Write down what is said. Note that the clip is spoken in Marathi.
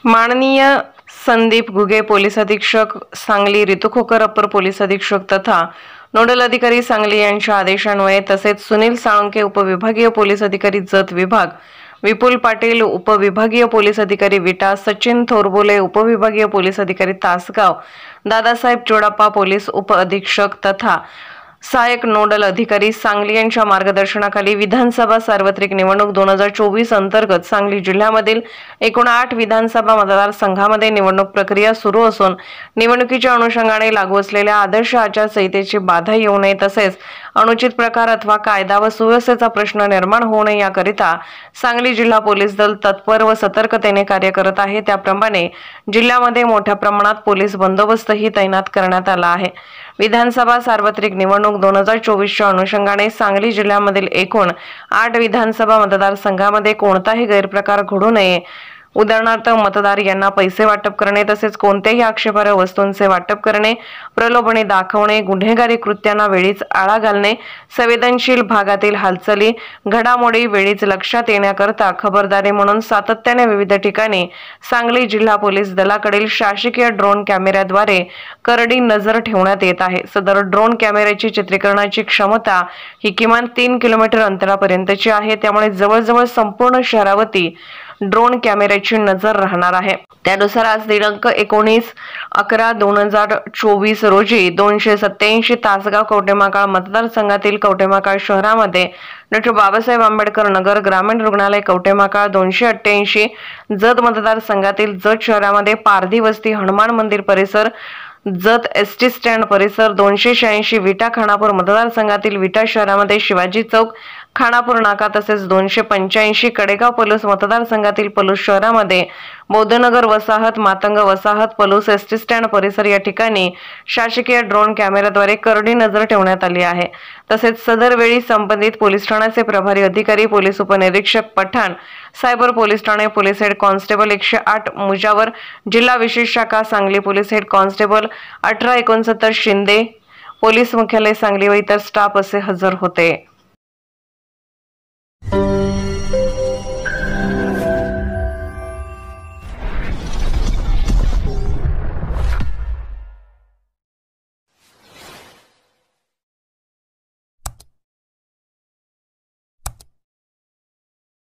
माननीय संदीप घुगे पोलीस अधीक्षक सांगली, रितू खोकर अप्पर पोलीस अधीक्षक तथा नोडल अधिकारी सांगली यांच्या आदेशान्वये तसेच सुनील साळुंखे उपविभागीय पोलीस अधिकारी जत विभाग, विपुल पाटील उपविभागीय पोलीस अधिकारी विटा, सचिन थोरबोले उपविभागीय पोलीस अधिकारी तासगाव, दादासाहेब चोडाप्पा पोलीस उप अधीक्षक तथा सहायक नोडल अधिकारी सांगली यांच्या मार्गदर्शनाखाली विधानसभा सार्वत्रिक निवडणूक 2024 अंतर्गत सांगली जिल्ह्यामधील एकूण 8 विधानसभा मतदारसंघामध्ये निवडणूक प्रक्रिया सुरू असून निवडणुकीच्या अनुषंगाने लागू असलेल्या आदर्श आचारसंहितेची बाधा येऊ नये तसेच अनुचित प्रकार अथवा कायदा व सुव्यवस्थेचा प्रश्न निर्माण होऊ नये याकरिता सांगली जिल्हा पोलीस दल तत्पर व सतर्कतेने कार्य करत आहे। त्याप्रमाणे जिल्ह्यामध्ये मोठ्या प्रमाणात पोलीस बंदोबस्तही तैनात करण्यात आला आहे। विधानसभा सार्वत्रिक निवडणूक 2024च्या अनुषंगाने सांगली जिल्ह्यामधील एकूण 8 विधानसभा मतदारसंघामध्ये कोणताही गैरप्रकार घडू नये, उदाहरणार्थ मतदार यांना पैसे वाटप करणे तसेच कोणत्याही आक्षेपार्ह वस्तूंचे वाटप करणे, प्रलोभने दाखवणे, गुन्हेगारी कृत्यांना वेळीच आळा घालणे, संवेदनशील भागातील हालचाली घडामोडी वेळीच लक्षात येण्याकरता खबरदारी म्हणून सातत्याने विविध ठिकाणी सांगली जिल्हा पोलीस दलाकडील शासकीय ड्रोन कॅमेऱ्याद्वारे करडी नजर ठेवण्यात येत आहे। सदर ड्रोन कॅमेऱ्याची चित्रीकरणाची क्षमता ही किमान 3 किलोमीटर अंतरापर्यंतची आहे, त्यामुळे जवळजवळ संपूर्ण शहरावरती ड्रोन कॅमेऱ्याची नजर राहणार आहे। त्यानुसार आज दिनांक 19/11/2024 रोजी 287 तासगाव कवटेमहाकाळ मतदारसंघातील कवटेमहाकाळ शहरामध्ये डॉ. बाबासाहेब आंबेडकर नगर ग्रामीण रुग्णालय कवटेमहाकाळ, 288 जत मतदारसंघातील जत शहरामध्ये पारधी वस्ती हनुमान मंदिर परिसर, जत एसटी स्टँड परिसर, 286 विटा खानापूर मतदारसंघातील विटा शहरामध्ये शिवाजी चौक खानापूर नाका तसेच 285 कडेगाव पलूस मतदारसंघातील पलूस शहरामध्ये बौद्धनगर वसाहत, मातंग वसाहत, पलूस एसटी स्टँड परिसर या ठिकाणी शासकीय ड्रोन कॅमेऱ्याद्वारे करडी नजर ठेवण्यात आली आहे। तसेच सदर वेळी संबंधित पोलीस ठाण्याचे प्रभारी अधिकारी पोलीस उपनिरीक्षक पठाण, सायबर पोलीस ठाणे पोलीस हेड कॉन्स्टेबल 108 मुजावर, जिल्हा विशेष शाखा Sangli police head constable 1869 Shinde, police मुख्यालय सांगली व इतर स्टाफ असे हजर होते।